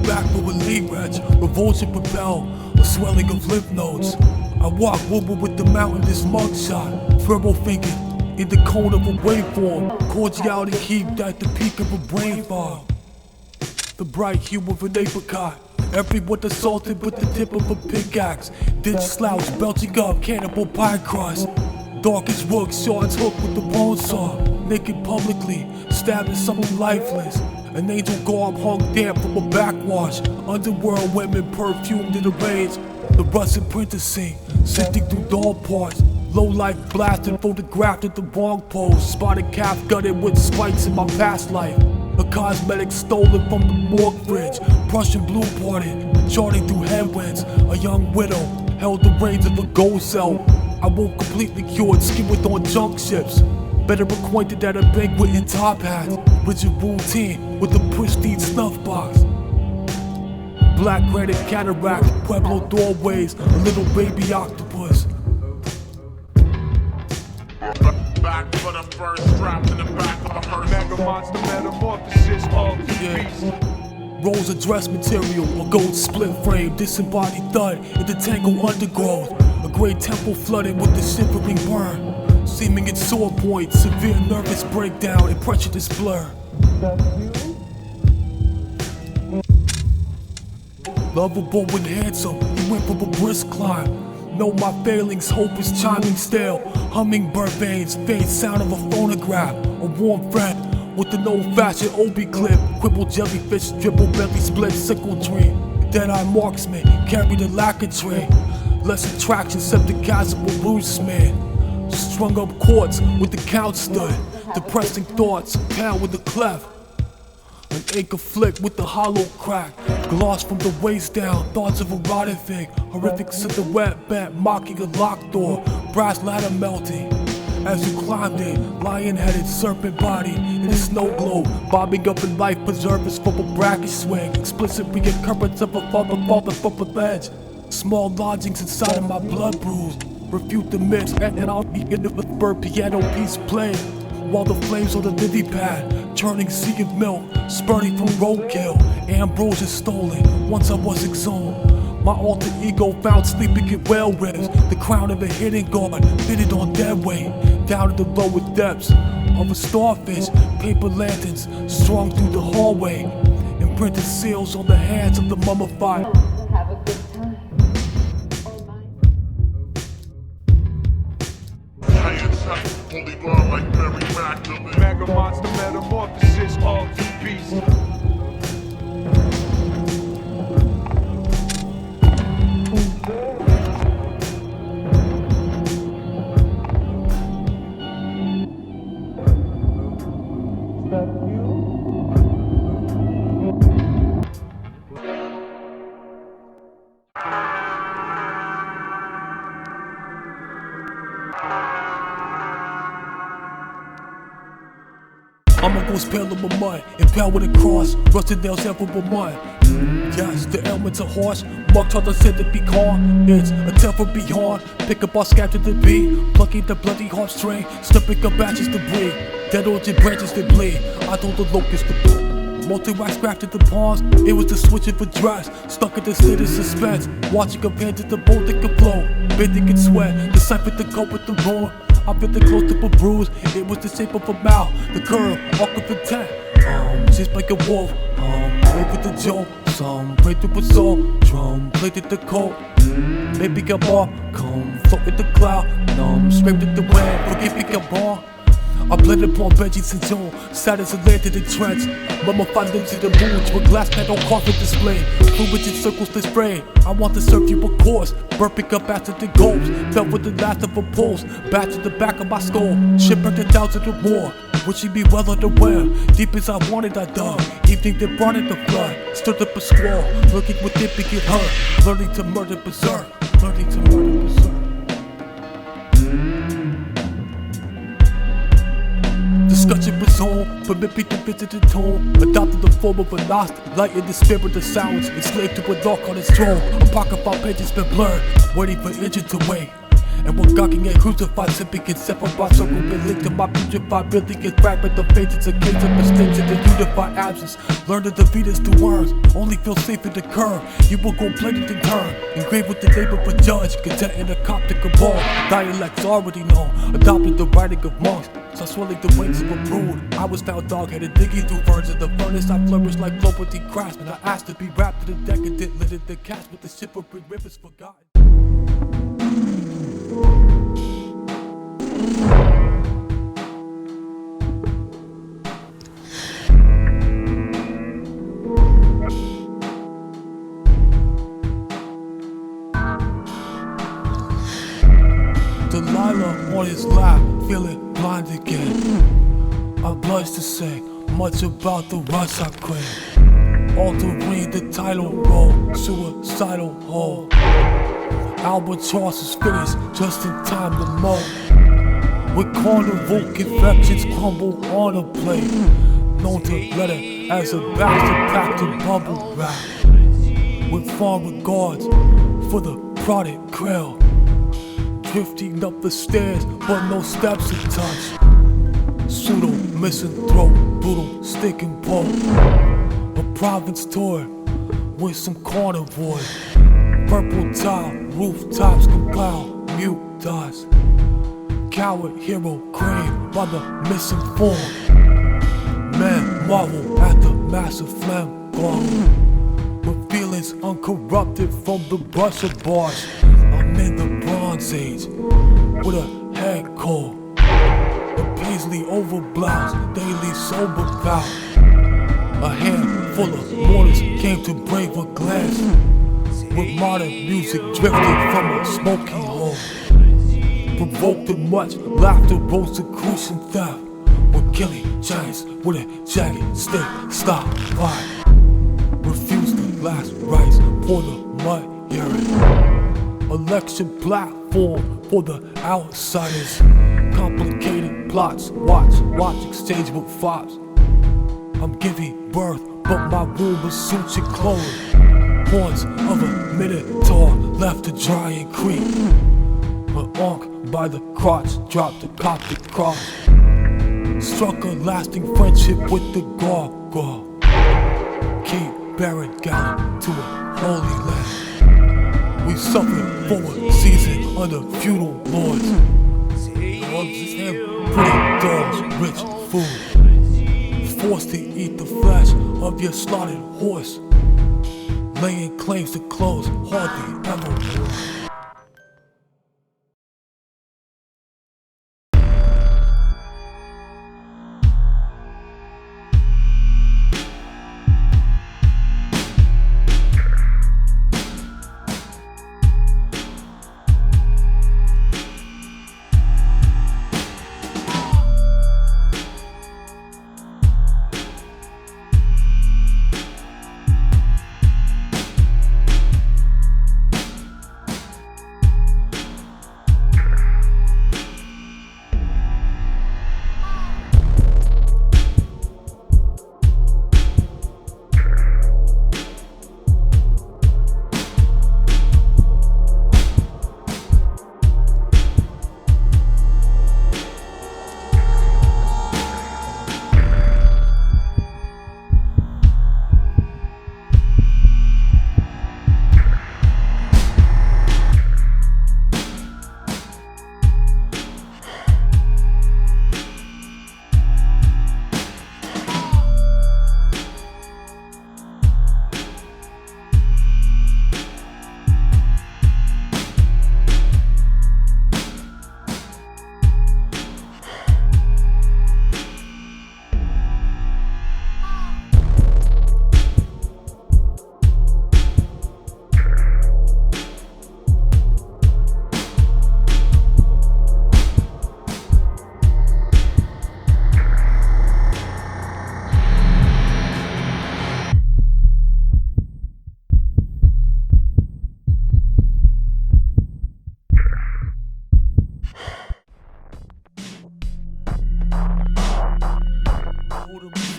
back for a lead wrench, revulsion propel, a swelling of lymph nodes. I walk wobble with the mountain, this mugshot, verbal thinking, in the cone of a waveform, cordiality heaped at the peak of a brain fog. The bright hue of an apricot, everyone assaulted with the tip of a pickaxe. Ditch slouch, belching up cannibal pie crust. Darkest rook, shards hooked with the bone saw. Naked publicly, stabbing something lifeless. An angel garb hung damp from a backwash. Underworld women perfumed in the rage. The rust apprenticing, sifting through dull parts. Low life blasted, photographed at the wrong pose. Spotted calf gutted with spikes in my past life. A cosmetic stolen from the morgue fridge. Prussian blue parted, charting through headwinds. A young widow held the reins of a gold cell. I woke completely cured, skimmed on junk ships. Better acquainted at a banquet in top hats. Rigid routine with a pristine snuff box. Black granite cataract, Pueblo doorways, a little baby octopus. Back for the first drop in the back of the hearse. Mega monster metamorphosis of the beast. Rolls of dress material, a gold split frame, disembodied thud in the tangled undergrowth. A great temple flooded with the shivering burn, seeming its sore point, severe nervous breakdown and prejudice blur. Lovable and handsome, he went for a brisk climb. Know my failings, hope is chiming stale. Hummingbird veins, faint sound of a phonograph. A warm friend with an old-fashioned Obi clip. Quibble jellyfish, dribble belly split, sickle dream. Dead-eye marksman, carry the lacquer tray. Less attraction, septicazable roots man. Strung up quartz with the couch stood. Depressing thoughts, pound with the cleft. An acre flick with the hollow crack. Gloss from the waist down, thoughts of a rotted thing. Horrific silhouette bent, mocking a locked door. Brass ladder melting as you climbed in. Lion-headed serpent body in a snow globe. Bobbing up in life preservers from a brackish swing. Explicit reoccurrence of a father from a ledge. Small lodgings inside of my blood bruise. Refute the myths and I'll be in the bird piano piece playing. While the flames on the lily pad, churning sea of milk, spurting from roadkill. Ambrosia stolen, once I was exhumed. My alter ego found sleeping in whale ribs. The crown of a hidden guard, fitted on dead weight. Down in the lower depths of a starfish. Paper lanterns strung through the hallway. Imprinted seals on the hands of the mummified. Have a good time. Holy run like Mary Magdalene. Mega monster metamorphosis of the beast. I'm a ghost pale in my mud, impaled with a cross, rusted nails ever with mud. Yes, the elements are harsh, Mark taught us to be calm. It's a temper beyond, pick up our scattered the beat, plucking the bloody heartstring, slipping up ashes debris, dead orchard branches that bleed. I told the locust to bleed. Multi-wax crafted the pawns, it was the switch of a dress, stuck in the state of suspense, watching a hand to the boat that could flow, bathing in sweat, deciphered the cope with the roar. I felt the close to a bruise, it was the shape of a mouth, the curve, arc of intent. Just like a wolf, wait with the joke. Some pray through a soul, drum played at the cold. Maybe I'm off, come float with the cloud. Numb, scraped at the wind, forgive me I'm wrong. I blended upon veggies and June, sat as a lantern in trench. Mummified limbs in the moons with glass panel coffin display. Fluids in circles display. I want to serve you a course, burping up after the gulps. Felt with the last of a pulse, back to the back of my skull. Shipwrecked a thousand or more, wishing me well underwear. Deep as I wanted I dug, evening that brought it the flood. Stood up a squall, looking within to get hurt. Learning to murder berserk, learning to murder berserk. Discussion was on, permit me to visit the tomb. Adopted the form of a Gnostic, light in the spirit of silence. Enslaved to a dark on his throne, apocryphal pages been blurred, waiting for engine to wait. And what God can get crucified simply can separate. Circle been linked to my putrefied billion fragment of faith. It's a case of extension to unified absence. Learn to defeat us through words, only feel safe at the curve. You will go plated and turn, engraved with the name of a judge, content in a Coptic cabal. Dialects already known, adopted the writing of monks. So swelling the wings of a brood. I was found dog-headed, digging through ferns in the furnace. I flourished like Cloperty craftsman. I asked to be wrapped in a decadent, lit the cast with the shipwreck rivers forgotten. Delilah on his lap, feeling blind again. I blush to say much about the rush I quit. Altering the title role, suicidal hole. Albatross is finished just in time to mow. With carnival confections crumble on a plate. Known to let it as a bastard packed in bubble wrap. With fond regards for the prodded grill. Drifting up the stairs, but no steps to touch. Pseudo missing throat, brutal stick and pole. A province tour with some carnivores. Purple tile, rooftops compile, mute dots. Coward hero crave by the missing form. Man marvel at the massive flame glow. With feelings uncorrupted from the brush of bars. I'm in the Bronze Age with a head cold. A paisley over blouse, daily sober bout. A handful of mortars came to brave a glance. With modern music drifting from a smoky hole. Provoked to much laughter, Rosicrucian theft. With killing giants with a jagged stick, stop, fight. Refuse the last rites for the mud hearing. Election platform for the outsiders. Complicated plots, watch exchange with fops. I'm giving birth, but my womb is suture closed. Horns of a minotaur left to dry and creep. An ankh by the crotch dropped the Coptic cross. Struck a lasting friendship with the gargoyle. Keep bearing gallant to a holy land. We suffered for a season under feudal lords. Pretty dogs, rich food. Forced to eat the flesh of your slaughtered horse. Laying claims to clothes hardly ever wore.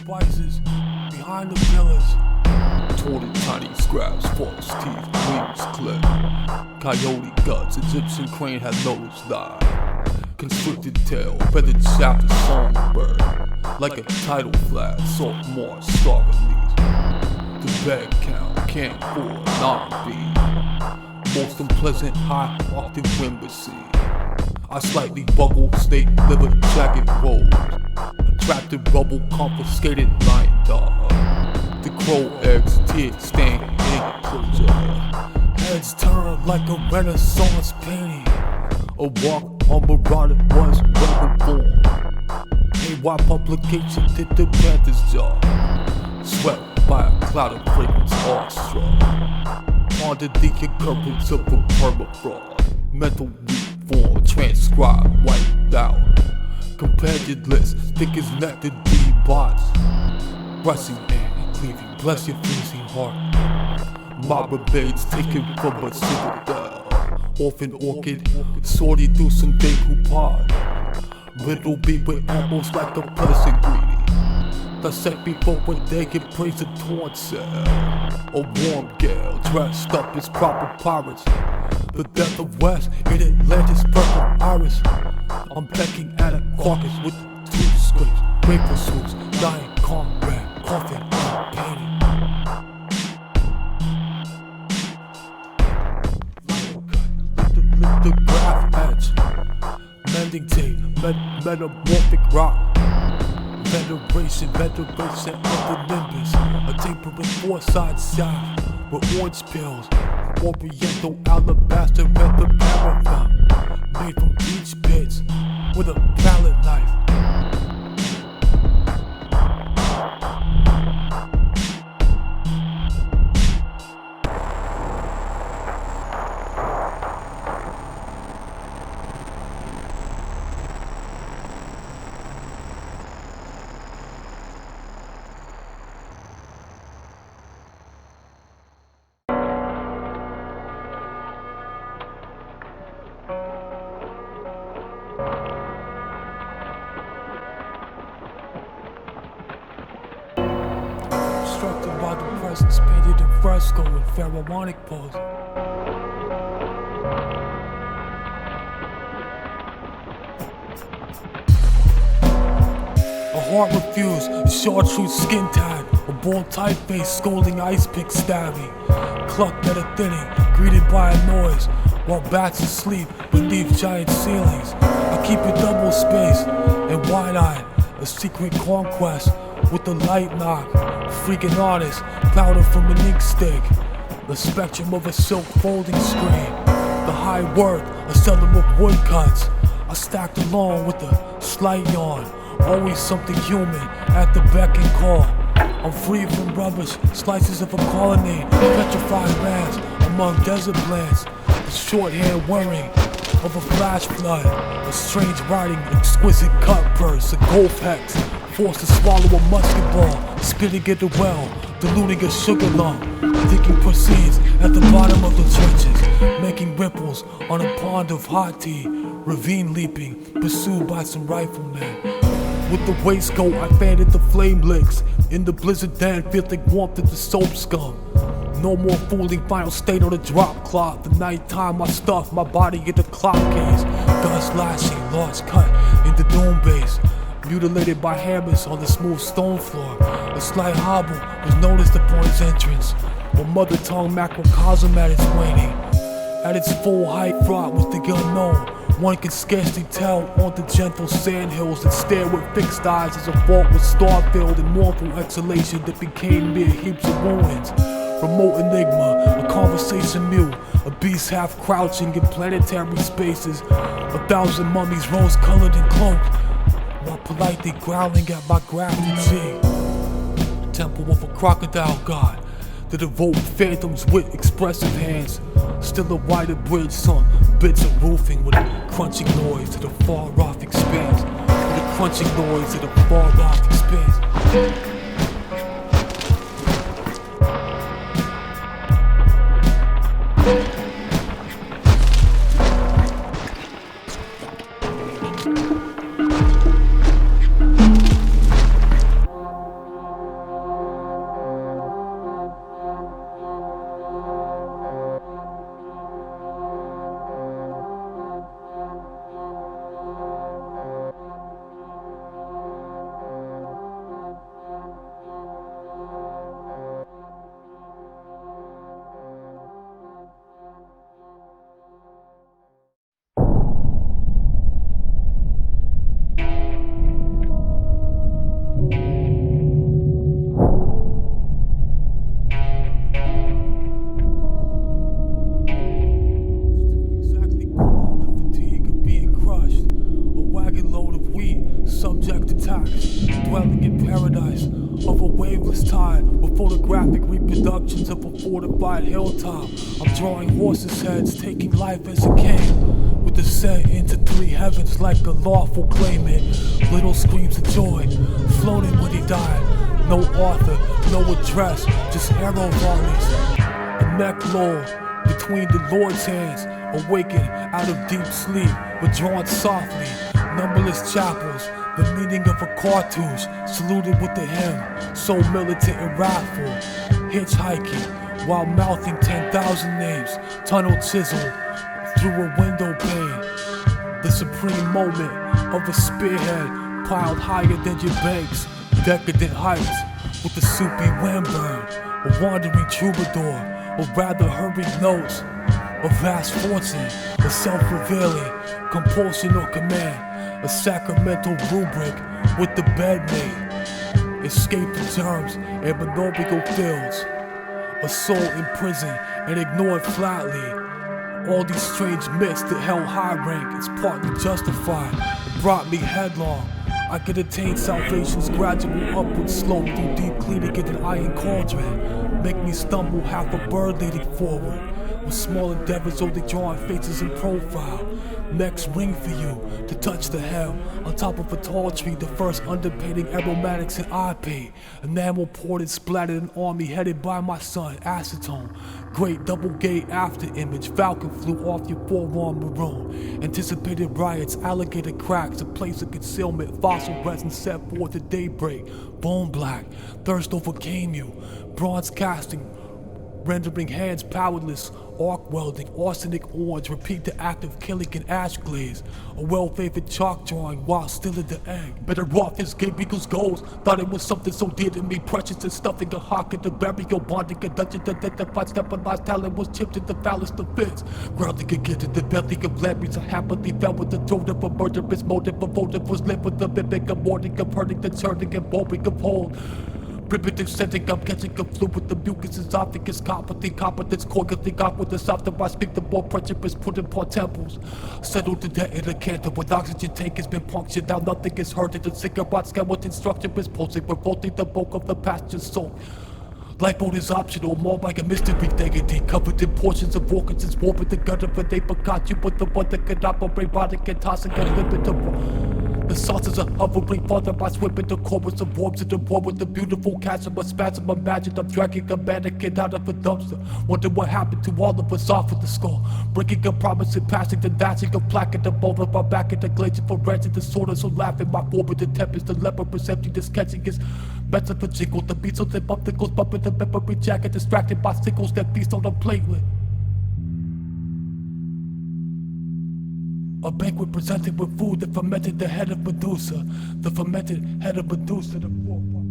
Spices behind the pillars. Torn in tiny scraps, false teeth, wings clip. coyote guts, Egyptian crane had nose line. Constricted tail, feathered shaft of songbird. Like a tidal flat, salt marsh, star release. The bed count, can't afford, not be. Most unpleasant, high, often embassy. I slightly bubble, snake, liver, jacket, rolls. Trapped in rubble, confiscated, lion dog. The crow eggs, tear stained, enclosure. Heads turn like a Renaissance painting. A walk on Marauder was rebel born. AY publication did the Panthers job. Swept by a cloud of fragrance, awestruck. Under the occurrence of a permafrost. Mental reform, transcribed, wiped out. Companion list, thick as nectar, D-bots. Rushing and cleaving, bless your freezing heart. My remains taken from a citadel. Orphan orchid, sorted through some decoupage. Riddle beat with apples like a pleasant greeting. Dissect before when they can praise a torn cell. A warm gale, dressed up as proper pirates. The death of West in Atlantis, purple iris. I'm pecking at a carcass with two scrapes. Grateful suits, dying comrade, coffin, painting. The graph edge, mending tape, metamorphic rock. Veneration of the nimbus. A tapering four-side shaft with orange pills. Oriental alabaster and the paraffin. Made from beach pits with a palette knife. Constructed by the presence painted in fresco in pharaonic pose. A heart refused, chartreuse skin tag, a bald typeface scolding ice pick stabbing. Clucked at a thinning, greeted by a noise, while bats asleep beneath giant ceilings. I keep it double spaced and wide-eyed, a secret conquest with the light knock. Freaking honest, powder from an ink stick. The spectrum of a silk folding screen. The high worth, a seller of woodcuts. I stacked along with a slight yawn. Always something human at the beck and call. I'm free from rubbish, slices of a colonnade. Petrified lands among desert plants. A shorthand whirring of a flash flood. A strange writing, exquisite cut purse. A golf hex, forced to swallow a musket ball. Spitting at the well, diluting a sugar lump. Digging proceeds at the bottom of the trenches, making ripples on a pond of hot tea. Ravine leaping, pursued by some riflemen. With the waistcoat, I fanned at the flame licks. In the blizzard den, feeling warmth at the soap scum. No more fooling, final state on the drop cloth. The nighttime, I stuff my body at the clock keys. Guns lashing, large cut in the doom base. Mutilated by hammers on the smooth stone floor. A slight hobble was noticed upon his entrance. A mother tongue macrocosm at its waning. At its full height, fraught with the unknown. One can scarcely tell on the gentle sandhills that stare with fixed eyes as a vault was star-filled in mournful exhalation that became mere heaps of ruins. Remote enigma, a conversation mute, a beast half crouching in planetary spaces. 1,000 mummies rose-colored and cloaked, while politely growling at my grafted sea. Temple of a crocodile god that evoked phantoms with expressive hands. Still a wider bridge on bits of roofing with a crunching noise to the far-off expanse. With a crunching noise to the far-off expanse. photographic reproductions of a fortified hilltop. I'm drawing horses' heads, taking life as it came, with descent into 3 heavens like a lawful claimant. Little screams of joy, floating when he died. No author, no address, just arrow volleys. A neck low between the Lord's hands, awakened out of deep sleep, withdrawn softly. Numberless chapels, the meaning of a cartouche, saluted with the hymn, so militant and wrathful. Hitchhiking while mouthing 10,000 names, tunnel chiseled through a window pane. The supreme moment of a spearhead piled higher than your banks. Decadent heights with the soupy windburn, a wandering troubadour, or rather hurried notes. A vast fortune, a self-revealing compulsion or command, a sacramental rubric with the bedmate. Escape the germs and manorial fields, a soul imprisoned and ignored flatly. All these strange myths that held high rank is partly justified. It brought me headlong. I could attain salvation's gradual upward slope through deep cleaning in an iron cauldron. Make me stumble half a bird leading forward, with small endeavors only drawing faces in profile. Next ring for you to touch the hem on top of a tall tree, the first underpainting aromatics and eye paint. Enamel poured and splattered an army headed by my son, acetone. Great double gate after image, falcon flew off your forearm maroon. Anticipated riots, alligator cracks, a place of concealment, fossil resin set forth at daybreak. Bone black, thirst overcame you, bronze casting, rendering hands powerless. Arc welding, arsenic orange, repeat the act of killing in ash glaze. A well-favored chalk drawing while still in the egg. Better off his game equals goals. Thought it was something so dear to me, precious and stuffing a hawk at the burial, bonding a dungeon that identified stepalized talent was chipped in the foulest of fits. Grounding again to the belly of Larry's, I happily fell with the throat of a murderous motive. A votive was lit with the mimic of morning of hurting, the turning and boring of hold. Primitive setting up, catching a flu with the mucus esophagus, competence, coiling up with the softer I speak, the more pressure is put upon temples. Settled to death in a canter with oxygen tank has been punctured, now nothing is hurting. The cigarette skeleton structure is pulsing, revolting the bulk of the pasture soul. Lifeboat is optional, more like a mystery deity, covered in portions of organs, it's war with the gut of an apricot. You put the one that can operate, body and tossing a limit. The saucers are hovering farther by swimming the chorus of warms in the war with the beautiful chasm of spasm. Imagine I'm dragging a mannequin out of a dumpster. Wonder what happened to all of us off of the skull. Breaking a promise and passing the dashing a plaque at the bowl of my back at the glacier for rancid disorders. So laughing my forward the tempest, the leper perception is catching his mess of a jingle. The beats on the bump that goes bumping the memory jacket, distracted by sickles that feast on a platelet. A banquet presented with food that fermented the head of Medusa, the fermented head of Medusa, the forefront.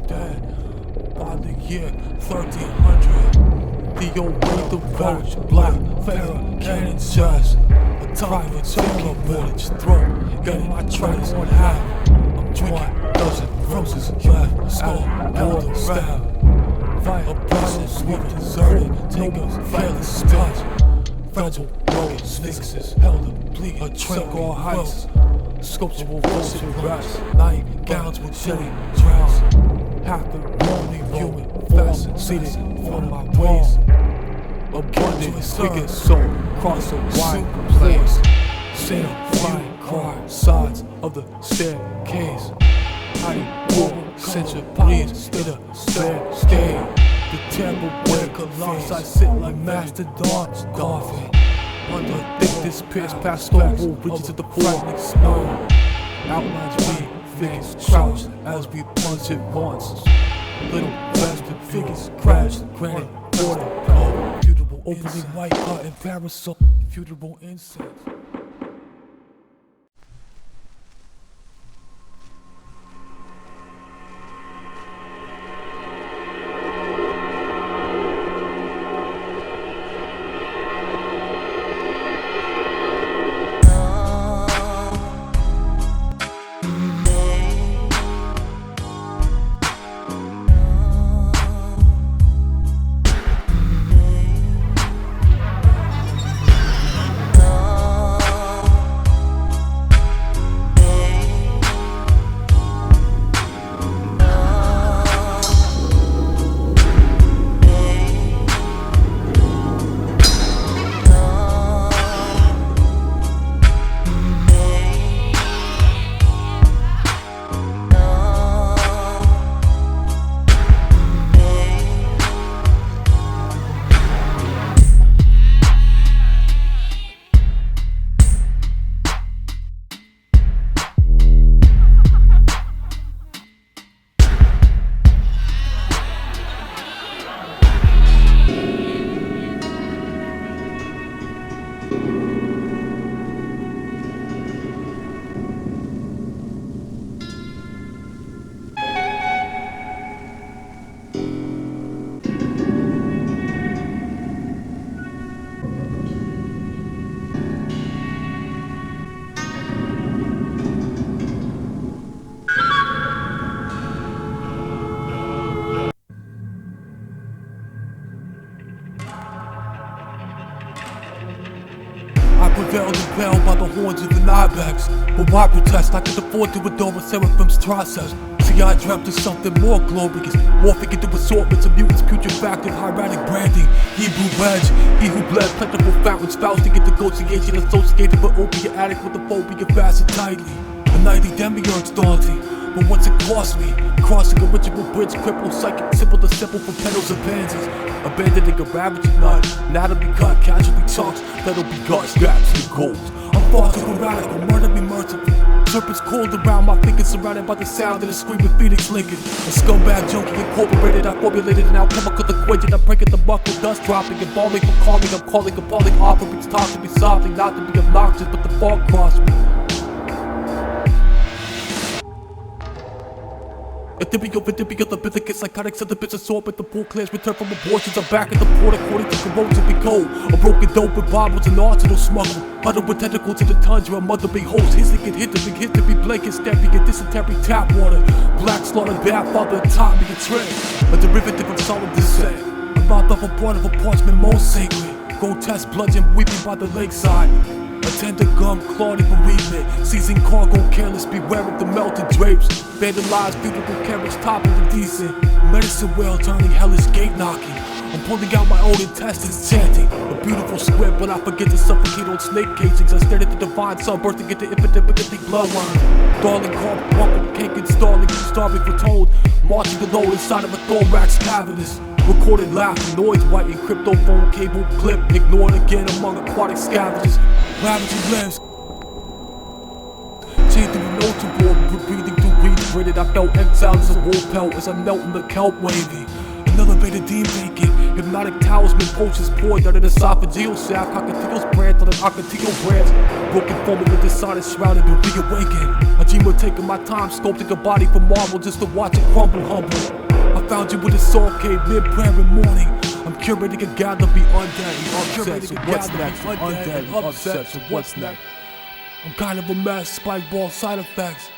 Dead by the year 1300, the old wraith of roach, black, pharaoh, cannon shots. Private circuit village throat, getting my tracks on half. I'm drinking dozen roses, left, skull, elder, stab. Fire, process, sweet, deserted, take a fearless spot. Fragile, broken, sphinxes, held up, bleed, a trunk or heights. Sculptural voices, raps, night gowns with shitty tracks. Half the lonely human, fastened, seated on my waist. Abundant, wicked soul, cross a wide place. Sing, flying car, sides of the staircase. Hiding war, censure, breeze, in a staircase. The temple where colossi sit like mastodons, coffin. Under thick this pierce past stone wall reaches to the frightening snow. Outlines we figures crouch as we punch it once. Little vested figures crash, granite, water, opening white cotton parasol, futile insects. I prevailed and impaled by the horns of an ibex. But why protest? I could afford to adore a seraphim's process. See, I dreamt of something more glorious, morphing into assortments of mutants, putrefactive, hieratic branding. Hebrew wedge, he who bled plentiful fountains, fausting in negotiation, associated with opiate addict with the phobia fastened tightly. A nightly demiurge's daunting, but what's it cost me? Crossing a ritual bridge, crippled, psychic, simple to simple from petals and pansies. Abandoning a ravaging nut, anatomy cut, casualty chunks, that'll be gut straps and gold. I'm far too radical, murder me merciful. Serpents coiled around my fingers, surrounded by the sound of the screaming Phoenix Lincoln. A scumbag junkie incorporated, I formulated an alchemical equation. I'm breaking the buck with dust dropping, embalming for calming. I'm calling appalling offerings, talk to me softly, not to be obnoxious, but the fog crossed me. Ethereal, the umbillicus, psychotic syllabus, assortment, the poor clans return from abortions. I'm back at the port according to corrosion we go. A broken dope with bottles and arsenal smuggled. Huddled with tentacles in the tundra, a mother being host, hissing and hit to be blanket, stamping and dysentery tap water. Black slaughtered bad father and taught me a trick. A derivative of solemn descent. A mouth of a part of a parchment most sacred. Grotesque bludgeon weeping by the lakeside. A tender gum, clawing bereavement. Seizing cargo, careless, beware of the melted drapes. Vandalized, beautiful carriage, topping the decent. Medicine well turning, hellish gate knocking. I'm pulling out my own intestines, chanting a beautiful square, but I forget to suffocate on snake casings. I stared at the divine sun, bursting into epidemic bloodline. Darling, carved, pumping, cake and starling, starving for told. Marching alone inside of a thorax cavernous. Recorded laughter, noise white and cryptophone cable clip. Ignored again among aquatic scavengers. Ravaging lives. Chained through notable, breathing through weed gritted. I felt exiled as a wolf pelt as I melt in the kelp wavy. An elevated dean vacant, hypnotic talisman potions poured out an esophageal sac. Cockatiel's branch on an ocotillo branch. Broken foam of a dishonest shrouded and reawakened. A dreamer taking my time, sculpting a body from marble just to watch it crumble humble. I found you with a soul cave mid-prayer and morning. I'm curating a gather be undead and upset. So what's next? Undead and upset. So what's next? I'm kind of a mess, spike ball side effects.